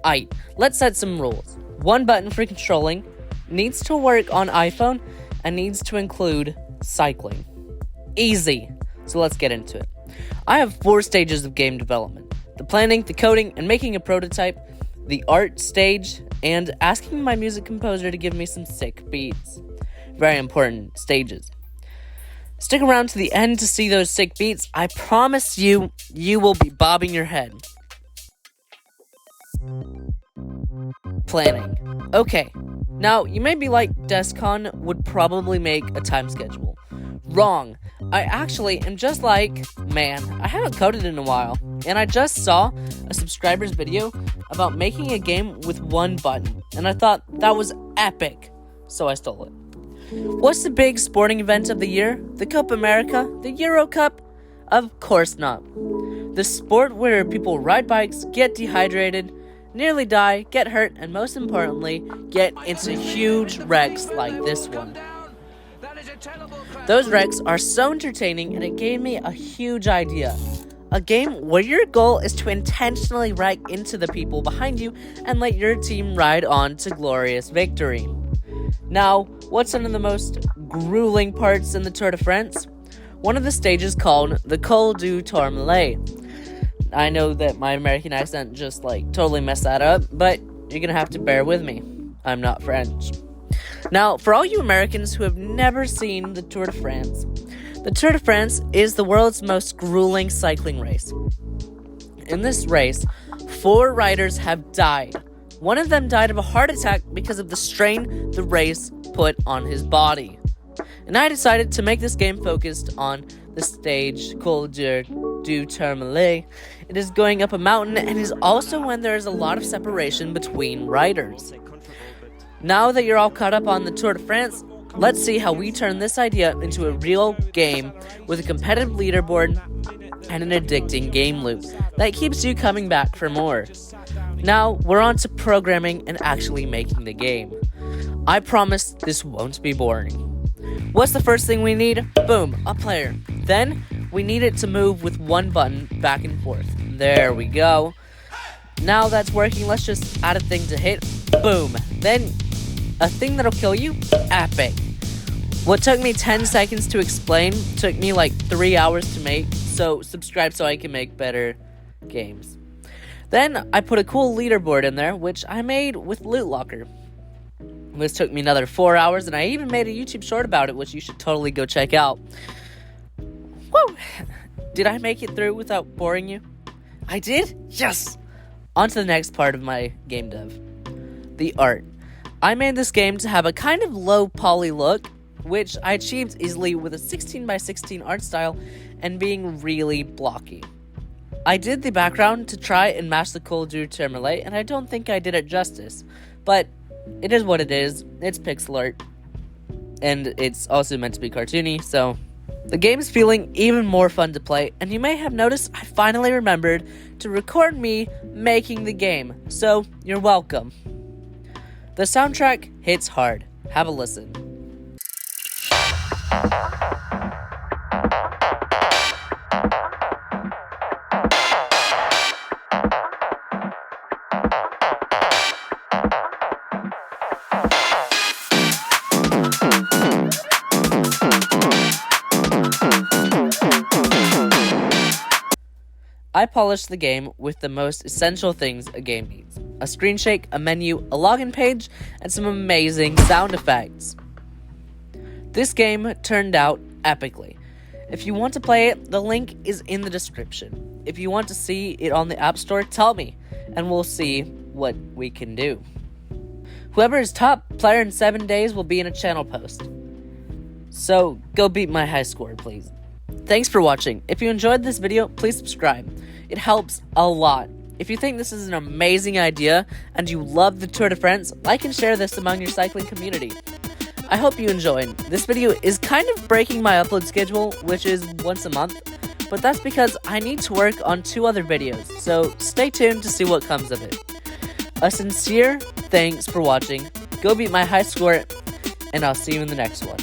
Aight, let's set some rules. One button for controlling, needs to work on iPhone, and needs to include cycling. Easy. So let's get into it. I have 4 stages of game development: the planning, the coding, and making a prototype, the art stage, and asking my music composer to give me some sick beats. Very important stages. Stick around to the end to see those sick beats. I promise you, you will be bobbing your head. Planning. Okay, now you may be like, Descon would probably make a time schedule. Wrong. I actually am just like, man, I haven't coded in a while, and I just saw a subscriber's video about making a game with one button, and I thought that was epic, so I stole it. What's the big sporting event of the year? The Copa America? The Euro Cup? Of course not. The sport where people ride bikes, get dehydrated, nearly die, get hurt, and most importantly, get into huge wrecks like this one. Those wrecks are so entertaining, and it gave me a huge idea. A game where your goal is to intentionally wreck into the people behind you and let your team ride on to glorious victory. Now, what's one of the most grueling parts in the Tour de France? One of the stages called the Col du Tourmalet. I know that my American accent just totally messed that up, but you're gonna have to bear with me. I'm not French. Now, for all you Americans who have never seen the Tour de France, the Tour de France is the world's most grueling cycling race. In this race, 4 riders have died. One of them died of a heart attack because of the strain the race put on his body. And I decided to make this game focused on the stage Col du Tourmalet. It is going up a mountain and is also when there is a lot of separation between riders. Now that you're all caught up on the Tour de France, let's see how we turn this idea into a real game with a competitive leaderboard and an addicting game loop that keeps you coming back for more. Now, we're on to programming and actually making the game. I promise this won't be boring. What's the first thing we need? Boom, a player. Then, we need it to move with one button back and forth. There we go. Now that's working, let's just add a thing to hit. Boom. Then, a thing that'll kill you? Epic. What took me 10 seconds to explain took me 3 hours to make, so subscribe so I can make better games. Then I put a cool leaderboard in there, which I made with Loot Locker. This took me another 4 hours, and I even made a YouTube short about it, which you should totally go check out. Woo! Did I make it through without boring you? I did? Yes! On to the next part of my game dev. The art. I made this game to have a kind of low poly look, which I achieved easily with a 16x16 art style and being really blocky. I did the background to try and match the Col du Tourmalet, and I don't think I did it justice, but it is what it is. It's pixel art, and it's also meant to be cartoony, so the game is feeling even more fun to play, and you may have noticed I finally remembered to record me making the game, so you're welcome. The soundtrack hits hard. Have a listen. I polished the game with the most essential things a game needs: a screen shake, a menu, a login page, and some amazing sound effects. This game turned out epically. If you want to play it, the link is in the description. If you want to see it on the App Store, tell me, and we'll see what we can do. Whoever is top player in 7 days will be in a channel post. So, go beat my high score, please. Thanks for watching. If you enjoyed this video, please subscribe. It helps a lot. If you think this is an amazing idea and you love the Tour de France, like and share this among your cycling community. I hope you enjoyed. This video is kind of breaking my upload schedule, which is once a month, but that's because I need to work on 2 other videos, so stay tuned to see what comes of it. A sincere thanks for watching. Go beat my high score, and I'll see you in the next one.